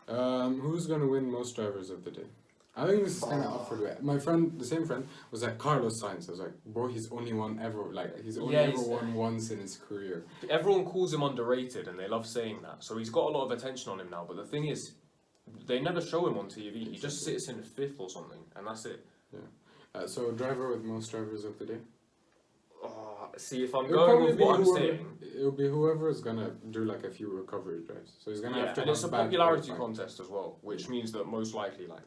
Who's gonna win most drivers of the day? I think this is kind of up for debate. My friend, the same friend, was like Carlos Sainz. I was like, bro, he's only won ever. Like he's only ever won once in his career. Everyone calls him underrated, and they love saying that. So he's got a lot of attention on him now. But the thing is, they never show him on TV. He just sits in fifth or something, and that's it. Yeah. So driver with most drivers of the day. See, if I'm going with what I'm saying, it'll be whoever is gonna do like a few recovery drives. So he's gonna have to. And it's a popularity contest as well, which means that most likely like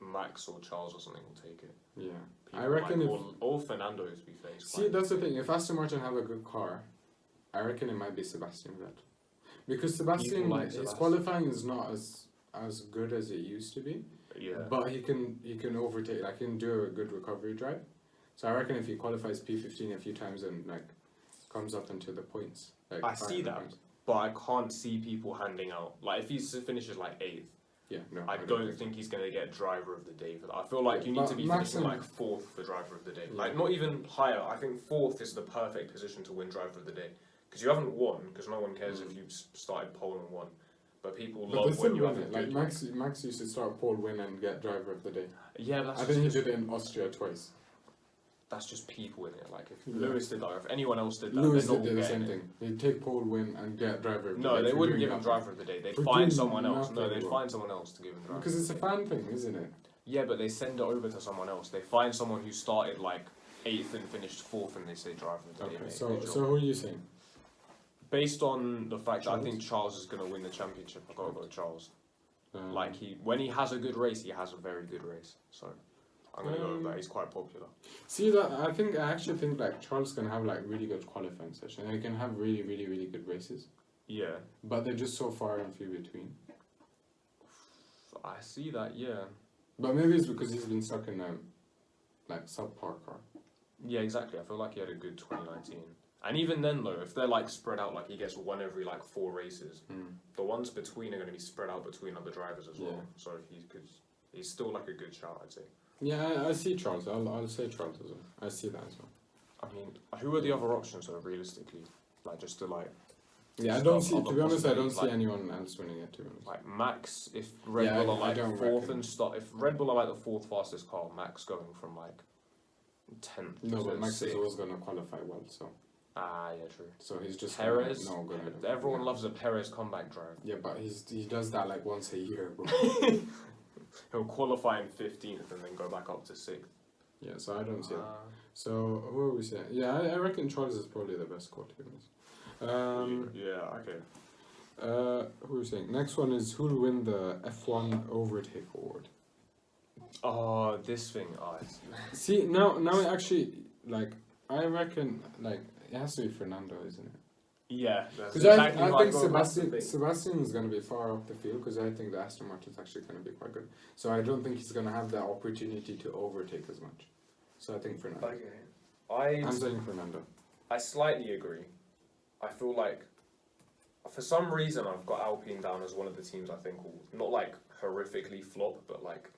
Max or Charles or something will take it. Yeah, People I reckon like, or Fernando to be fair. See, that's the thing. If Aston Martin have a good car, I reckon it might be Sebastian Vettel, because Sebastian, his qualifying is not as good as it used to be. Yeah. But he can overtake. Like, he can do a good recovery drive. So I reckon if he qualifies P15 a few times and like comes up into the points. Like I see that, but I can't see people handing out. Like if he finishes like 8th, I don't think he's going to get driver of the day for that. I feel like you need to be finishing like 4th for driver of the day. Like not even higher. I think 4th is the perfect position to win driver of the day, because you haven't won. Because no one cares if you started pole and won. But people love when you have a good. Like Max used to start pole, win, and get driver of the day. Yeah, that's. I think he did it in Austria twice. That's just people in it. Like if Lewis did that, or if anyone else did that, Lewis did the same thing. He'd take pole, win, and get driver of the day. No, they wouldn't give him driver of the day. They'd find someone else. No, they'd find someone else to give him driver. Because it's a fan thing, isn't it? Yeah, but they send it over to someone else. They find someone who started like 8th and finished 4th, and they say driver of the day. Okay, so who are you saying? Based on the fact that I think Charles is going to win the championship, I've got to go with Charles. Like when he has a good race, he has a very good race. So I'm going to go with that. He's quite popular. See that? I actually think like Charles can have like really good qualifying session. He can have really, really, really good races. Yeah. But they're just so far and few between. I see that. Yeah. But maybe it's because he's been stuck in a like subpar car. Yeah, exactly. I feel like he had a good 2019. And even then, though, if they're like spread out, like he gets one every like 4 races, the ones between are going to be spread out between other drivers as well. So he's still like a good shout, I'd say. Yeah, I see Charles. I'll say Charles as well. I see that as well. I mean, who are the other options, though, realistically? Like, just to like. Yeah, I don't see. To be honest, I don't see anyone else winning it. To be honest. Like Max, if Red Bull are like 4th and start, if Red Bull are like the 4th fastest car, Max going from like 10th. No, but Max is always going to qualify well, so. Ah, yeah, true. So he's just Perez. Everyone loves a Perez comeback drive. Yeah, but he does that like once a year, bro. He'll qualify in 15th and then go back up to 6th. Yeah, so I don't see that. So who are we saying? Yeah, I reckon Charles is probably the best car, to be honest. Yeah, okay. Who are we saying? Next one is who will win the F1 Overtake Award. Oh, this thing. See, now actually, like, I reckon, like, it has to be Fernando, isn't it? Yeah, because I think Sebastian is going to be far off the field, because I think the Aston Martin is actually going to be quite good. So I don't think he's going to have the opportunity to overtake as much. So I think Fernando. Okay. I'm saying Fernando. I slightly agree. I feel like, for some reason, I've got Alpine down as one of the teams I think will, not like horrifically flop, but like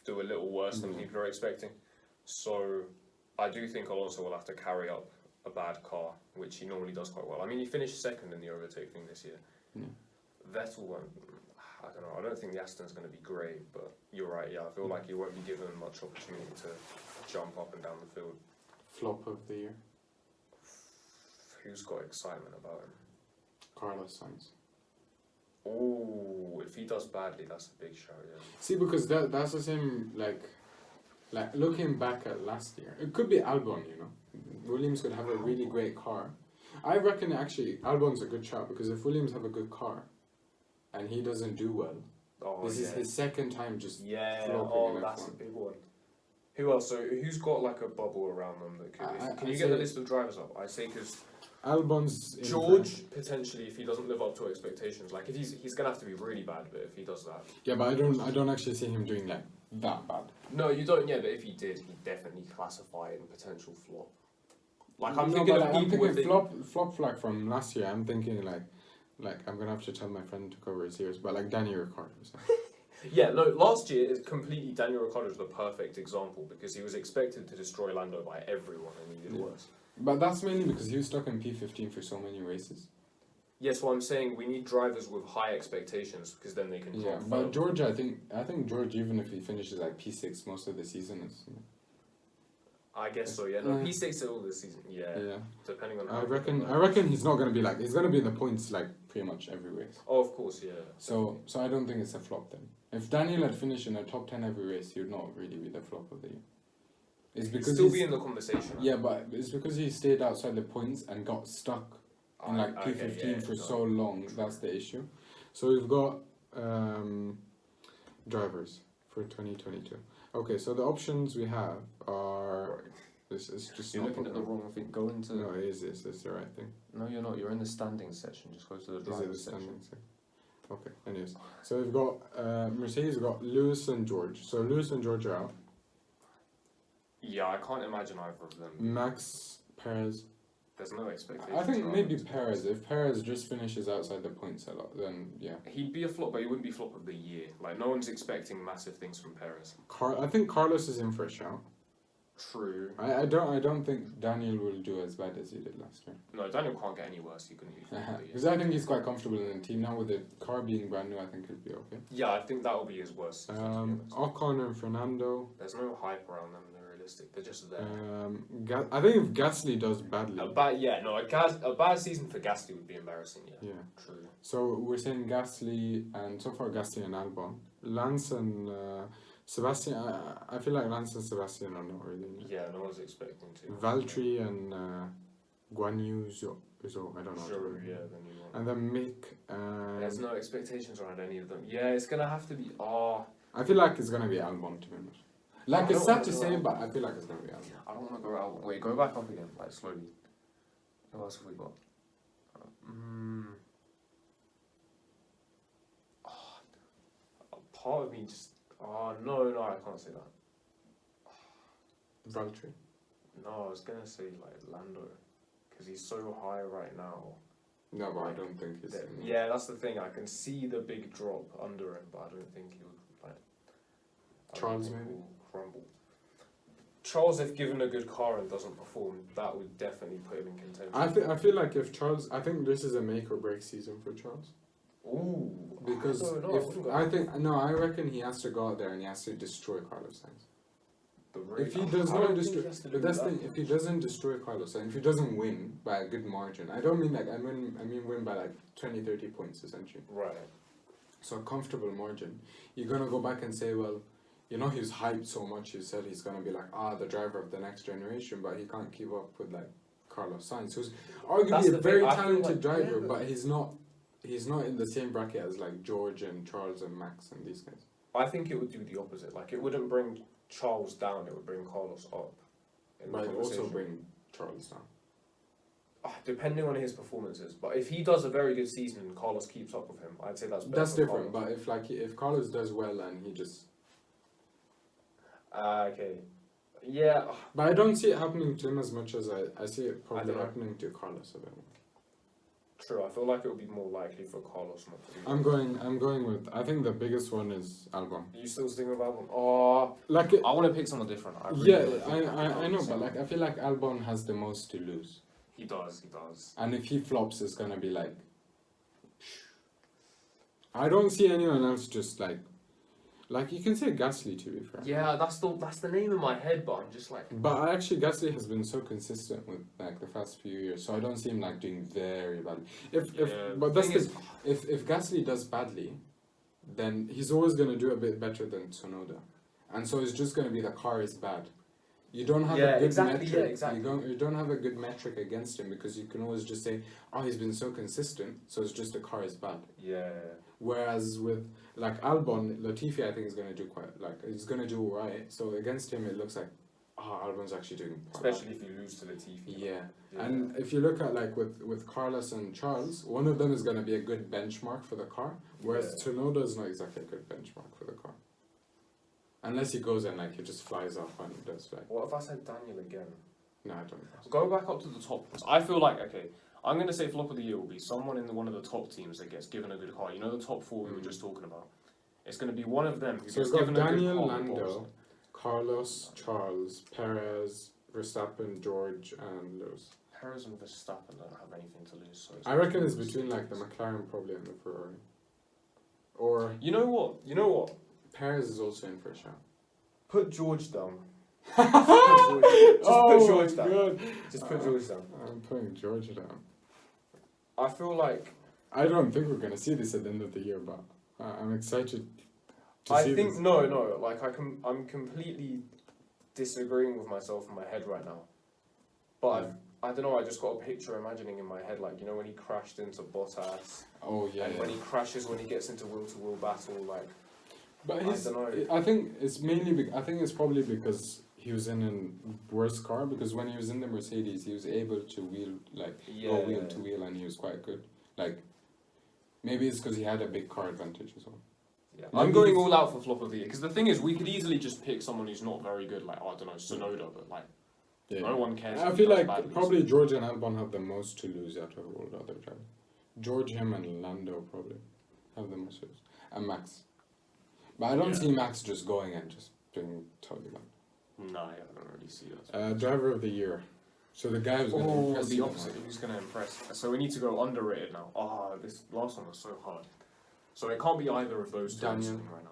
do a little worse than people are expecting. So I do think Alonso will have to carry up a bad car, which he normally does quite well. I mean, he finished 2nd in the overtake thing this year. Yeah. Vettel, I don't know. I don't think the Aston's going to be great, but you're right. Yeah, I feel like he won't be given much opportunity to jump up and down the field. Flop of the year. Who's got excitement about him? Carlos Sainz. Oh, if he does badly, that's a big shout. Yeah. See, because that's the same. Like looking back at last year, it could be Albon. You know, Williams could have a really great car. I reckon actually Albon's a good shout, because if Williams have a good car, and he doesn't do well, this is his 2nd time just flopping in that's F1. a big one. Who else? So who's got like a bubble around them that could? Can you get the list of drivers up? I say because Albon's George potentially, if he doesn't live up to expectations, like if he's gonna have to be really bad, but if he does that, yeah, but I don't actually see him doing like that bad. No, you don't. Yeah, but if he did, he'd definitely classify in potential flop. Like I'm thinking of people with flop flag from last year. I'm thinking like I'm gonna have to tell my friend to cover his ears, but like Danny Ricciardo. So. Yeah, no, last year is completely Daniel Ricciardo is the perfect example, because he was expected to destroy Lando by everyone and he did worse. But that's mainly because he was stuck in P15 for so many races. Yes, what I'm saying, we need drivers with high expectations because then they can. Yeah, but George, I think George, even if he finishes like P6 most of the season, is. I guess so. Yeah, no, P6 all this season. Yeah. Yeah. Depending on. I reckon he's not gonna be like he's gonna be in the points like pretty much every race. Oh, of course, yeah. So I don't think it's a flop then. If Daniel had finished in a top 10 every race, he would not really be the flop of the year. It's because he'd still be in the conversation. Yeah, but it's because he stayed outside the points and got stuck in like P15 for so long. That's the issue. So we've got drivers for 2022. Okay, so the options we have are. This is just. You're looking at the wrong thing. Go into. No, it is this. It's the right thing. No, you're not. You're in the standings section. Just go to the drivers section. Okay. Anyways, so we've got Mercedes. We've got Lewis and George. So Lewis and George are out. Yeah, I can't imagine either of them. Max, Perez. There's no expectation. I think maybe Perez. If Perez just finishes outside the points a lot, then yeah. He'd be a flop, but he wouldn't be flop of the year. Like, no one's expecting massive things from Perez. I think Carlos is in for a shout. True. I don't think Daniel will do as bad as he did last year. No, Daniel can't get any worse. He couldn't be. Because I think he's quite comfortable in the team now with the car being brand new. I think he'll be okay. Yeah, I think that will be his worst. Ocon and Fernando. There's no hype around them. They're realistic. They're just there. I think if Gasly does badly. A bad season for Gasly would be embarrassing. Yeah. Yeah. True. So we're saying Gasly, and so far Gasly and Albon, Lance and. Sebastian, I feel like Lance and Sebastian are not really. Yeah, no one's expecting to. Valtteri and Guan Yu Zhou, I don't know. Sure, yeah, the new one. And then Mick. There's no expectations around any of them. Yeah, it's gonna have to be. I feel like it's gonna be Albon to be honest. Like it's sad to say, but I feel like it's gonna be Albon. I don't want to go out. Wait, go back up again, like slowly. What else have we got? Part of me just. No, I can't say that. Valtteri? No, I was gonna say like Lando, because he's so high right now. No, but I don't think he's. Yeah, that's the thing. I can see the big drop under him, but I don't think he would like. Charles maybe. Crumble. Charles, if given a good car and doesn't perform, that would definitely put him in contention. I feel like if Charles, I think this is a make or break season for Charles. Ooh, because I reckon he has to go out there and he has to destroy Carlos Sainz. If he does not destroy, but that's the thing. If he doesn't destroy Carlos Sainz, if he doesn't win by a good margin, I don't mean like I mean win by like 20-30 points essentially. Right. So a comfortable margin. You're gonna go back and say, well, you know, he's hyped so much. He said he's gonna be like the driver of the next generation, but he can't keep up with like Carlos Sainz, who's arguably a very talented driver, but he's not. He's not in the same bracket as like George and Charles and Max and these guys. I think it would do the opposite. Like it wouldn't bring Charles down; it would bring Carlos up. But it would also bring Charles down. Depending on his performances, but if he does a very good season and Carlos keeps up with him, I'd say that's better. That's different. Carlos. But if Carlos does well and he just. Okay. Yeah. But I don't see it happening to him as much as I see it probably happening to Carlos a bit more. True, I feel like it would be more likely for Carlos not to be. I'm going with. I think the biggest one is Albon. You still sticking with Albon? I want to pick someone different. I know, but like I feel like Albon has the most to lose. He does. And if he flops, it's gonna be like. I don't see anyone else just like you can say Gasly to be fair. Yeah, that's the name in my head, but I'm just like. But actually, Gasly has been so consistent with like the past few years, so I don't see him like doing very badly. If Gasly does badly, then he's always gonna do a bit better than Tsunoda, and so it's just gonna be the car is bad. You don't have a good metric. Yeah, exactly. You don't have a good metric against him because you can always just say, he's been so consistent, so it's just the car is bad. Yeah. Whereas with like Albon, Latifi, I think is gonna do he's gonna do alright. So against him, it looks like, Albon's actually doing. Especially if you lose to Latifi. Yeah. And if you look at like with Carlos and Charles, one of them is gonna be a good benchmark for the car, whereas Tsunoda is not exactly a good benchmark for the car. Unless he goes and like he just flies off and does like. What if I said Daniel again? No, I don't know. Go back up to the top ones. I feel like I'm gonna say flop of the year will be someone in one of the top teams that gets given a good car. You know the top four we were just talking about. It's gonna be one of them who gets given Daniel, a good car. Lando, Carlos, Charles, Perez, Verstappen, George, and Lewis. Perez and Verstappen don't have anything to lose. So I reckon it's between like the McLaren probably and the Ferrari. Or you know what? Perez is also in for a shot. Put George down. Just put George down. God. Just put George down. I'm putting George down. I feel like I don't think we're gonna see this at the end of the year, but I'm excited to I see think this. no. Like I'm completely disagreeing with myself in my head right now. But I don't know. I just got a picture imagining in my head, like when he crashed into Bottas. Oh yeah. And when he crashes, when he gets into wheel-to-wheel battle, like. But I don't know. I think it's mainly. I think it's probably because he was in a worse car. Because when he was in the Mercedes, he was able to go wheel to wheel, and he was quite good. Like, maybe it's because he had a big car advantage as well. Yeah. I'm going all out for flop of the year because the thing is, we could easily just pick someone who's not very good, like I don't know, Tsunoda, but like no one cares. I feel like probably George and Albon have the most to lose out of all the other drivers. George, him, and Lando probably have the most to lose, and Max. But I don't see Max just going and just doing totally bad. No, I don't really see that. Driver of the year. So the guy who's going to impress. The opposite. Who's going to impress? So we need to go underrated now. This last one was so hard. So it can't be either of those two Daniel. right now.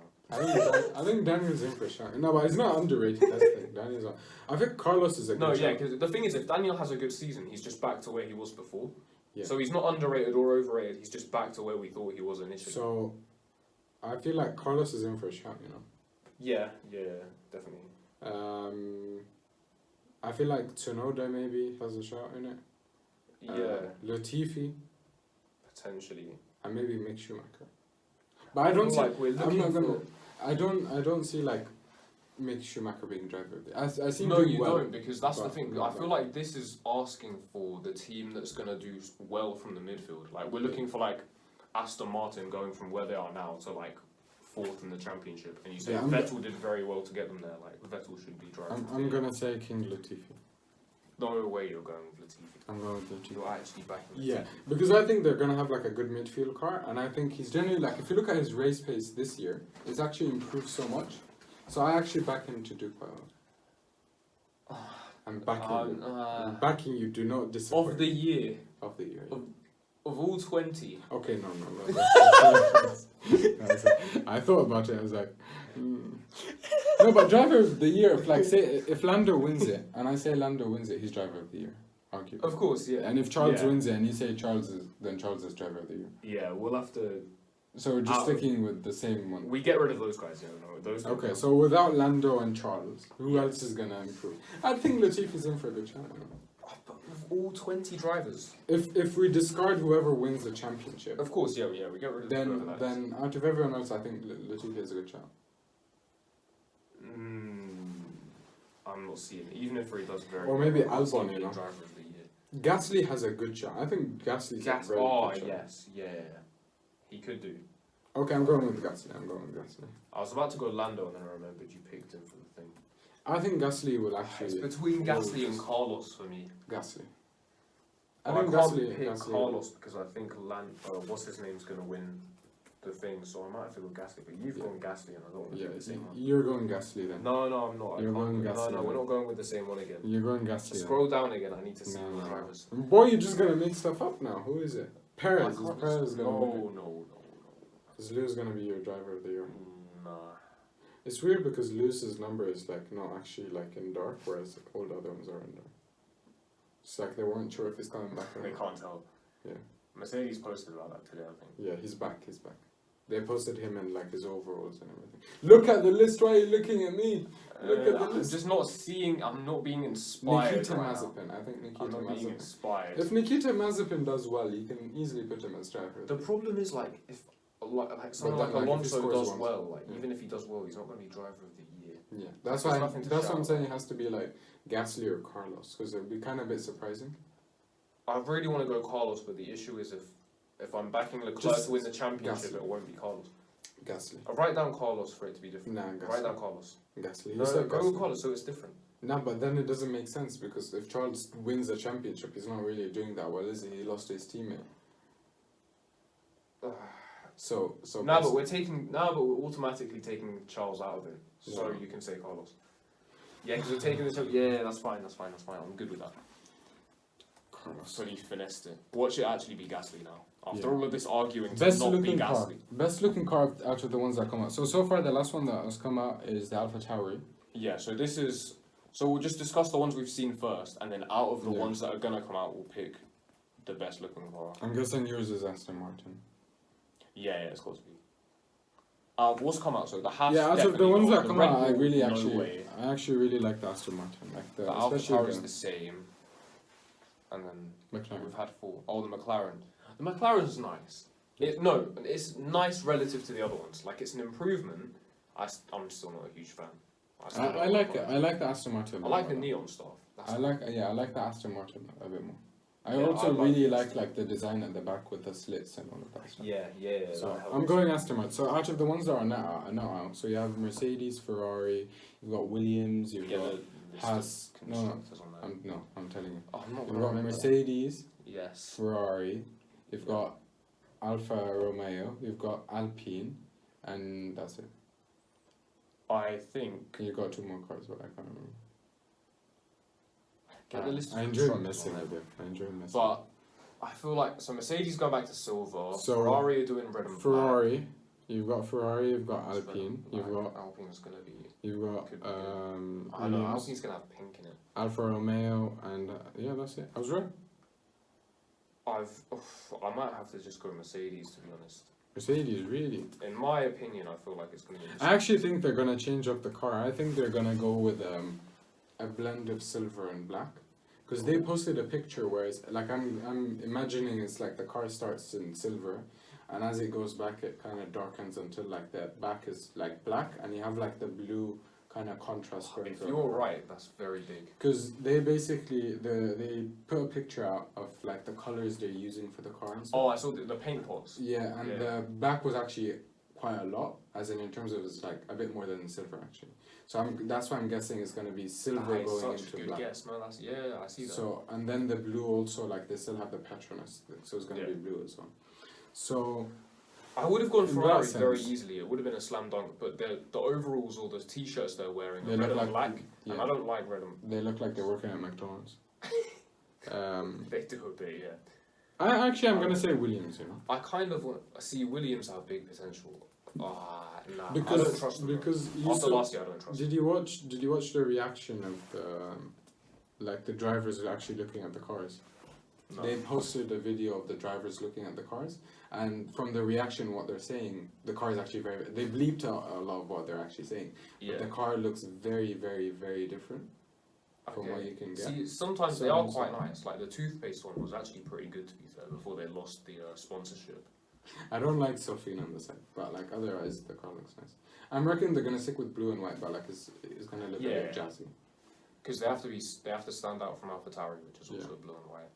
I think Daniel's in for a shot. No, but it's not underrated. That's the thing. Daniel's on. I think Carlos is a good shot. Because the thing is, if Daniel has a good season, he's just back to where he was before. Yeah. So he's not underrated or overrated. He's just back to where we thought he was initially. So I feel like Carlos is in for a shot. Yeah, definitely. I feel like Tsunoda maybe has a shot in it. Latifi. Potentially. And maybe Mick Schumacher. But I don't see. Like we're looking I'm not gonna. I don't see like Mick Schumacher being driver of the year. I see. No, you don't, because that's the thing. I feel like this is asking for the team that's gonna do well from the midfield. Like we're looking for like Aston Martin going from where they are now to like fourth in the championship, and you say Vettel did very well to get them there. Like Vettel should be driving. I'm gonna say King Latifi. No way you're going with Latifi. I'm going with Latifi. You're actually backing Latifi. Yeah, because I think they're gonna have like a good midfield car, and I think he's generally like, if you look at his race pace this year, it's actually improved so much. So I actually back him to do quite well. I'm backing you. I'm backing you. Do not disappoint. Of the year. Of the year. Yeah. Of all 20. Okay, no. I thought about it. I was like, no, but driver of the year. If Lando wins it, and I say Lando wins it, he's driver of the year. Arguably. Of course, yeah. And if Charles wins it, and you say Charles is driver of the year. Yeah, we'll have to. So we're just sticking with the same one. We get rid of those guys. Those. Okay, so without Lando and Charles, who else is gonna improve? I think Latifi's in for a good chance. But with all 20 drivers. If we discard whoever wins the championship. Of course, we get rid of then out of everyone else, I think Latifi has a good chance. I'm not seeing it. Even if he does very well. Or maybe well, Albon, driver of the year. Gasly has a good shot. I think Gasly's a very good shot. Yes, yeah. He could do. Okay, I'm going with Gasly. I was about to go Lando and then I remembered you picked him for the thing. I think Gasly will actually... It's between Gasly and Carlos for me. Gasly. I think Gasly pick Carlos because I think what's his name's going to win the thing, so I might have to go Gasly. But you've gone Gasly and I don't want to do the same one. You're going Gasly then. No, I'm not. You're going Gasly. No, we're not going with the same one again. You're going Gasly. Scroll down again. I need to see the drivers. Boy, you're just going to make stuff up now. Who is it? Perez. Is Perez going to win? No. Is Lewis going to be your driver of the year? Nah. It's weird because Lewis's number is like not actually like in dark, whereas all the other ones are in dark. It's like they weren't sure if he's coming back or They not. can't tell. Yeah. Mercedes posted about that today, I think. Yeah, he's back. They posted him in like his overalls and everything. Look at the list. Why are you looking at me? Look at the list. I'm just not seeing. I'm not being inspired. Nikita Mazepin. I think Nikita Mazepin. I'm not being inspired. If Nikita Mazepin does well, you can easily put him as driver. The problem is like if someone like Alonso does well, like even if he does well, he's not going to be driver of the year. Yeah, that's why. That's what I'm saying. It has to be like Gasly or Carlos, because it'd be kind of a bit surprising. I really want to go Carlos, but the issue is if I'm backing Leclerc to win the championship, Gasly. It won't be Carlos. Gasly. I'll write down Carlos for it to be different. Nah, Gasly. Write down Carlos. Gasly. No, go with Carlos, so it's different. No, but then it doesn't make sense because if Charles wins the championship, he's not really doing that well, is he? He lost to his teammate. So. But we're automatically taking Charles out of it, so you can say Carlos. Yeah, because we're taking this. Yeah, that's fine. I'm good with that. fully finessed it. Watch it actually be Gasly now. After all of this arguing to Best not be looking car. Gasly. Best looking car out of the ones that come out. So far the last one that has come out is the Alpha Tauri. Yeah, so this is... So we'll just discuss the ones we've seen first, and then out of the ones that are going to come out, we'll pick the best looking car. I'm guessing yours is Aston Martin. Yeah, it's got to be. What's come out? So the Haas. Yeah, out of the ones that come out, I actually really like the Aston Martin. Like the Alpha Tauri is the same, and then McLaren. We've had 4. Oh, the McLaren. The McLaren's nice. It's nice relative to the other ones. Like it's an improvement. I'm still not a huge fan. I like it. I like the Aston Martin. I like the neon stuff. I like the Aston Martin a bit more. I really like the design at the back with the slits and all of that stuff. Yeah. So I'm going Aston Martin. So out of the ones that are now out, so you have Mercedes, Ferrari, you've got Williams, you've got Haas. I'm telling you. Oh, I'm not you've got Mercedes. Yes. Ferrari. You've got Alfa Romeo. You've got Alpine, and that's it. I think you've got 2 more cars, but I can't remember. I enjoy messing with it. But I feel like Mercedes go back to silver. Ferrari are doing red and black. You've got Ferrari. You've got Alpine. Alpine's gonna be. You've got I know Alpine's gonna have pink in it. Alfa Romeo and that's it. I was right. I might have to just go Mercedes, to be honest. Mercedes, really? In my opinion, I feel like it's gonna be Mercedes. I actually think they're gonna change up the car. I think they're gonna go with a blend of silver and black. Because they posted a picture where it's like I'm imagining it's like the car starts in silver, and as it goes back it kind of darkens until like the back is like black, and you have like the blue kind of contrast going. If you're right, that's very big. Because they basically they put a picture out of like the colors they're using for the car and stuff. Oh, I saw the paint pots. Yeah, and the back was actually quite a lot, as in terms of it's like a bit more than silver actually. So that's why I'm guessing it's going to be silver going into black. Good guess. No, I see that. So and then the blue also, like they still have the Petronas, so it's going to be blue as well. So I would have gone Ferrari very easily. It would have been a slam dunk. But the overalls or the t-shirts they're wearing are red and black, and I don't like red and. They look like they're working at McDonald's. They do a bit, yeah. I'm gonna say Williams. I kind of see Williams have big potential. Nah, because, I don't trust them. Because after last year, I don't trust them. Did you watch the reaction of the drivers actually looking at the cars? No. They posted a video of the drivers looking at the cars, and from the reaction, what they're saying, the car is actually they bleeped out a lot of what they're actually saying. Yeah. But the car looks very, very, very different from what you can get. See, sometimes they are quite nice. Like the toothpaste one was actually pretty good, to be fair, before they lost the sponsorship. I don't like Sofine on the side, but like otherwise the car looks nice. I'm reckoning they're gonna stick with blue and white, but like it's gonna look a bit jazzy. Because they have to stand out from AlphaTauri, which is also blue and white.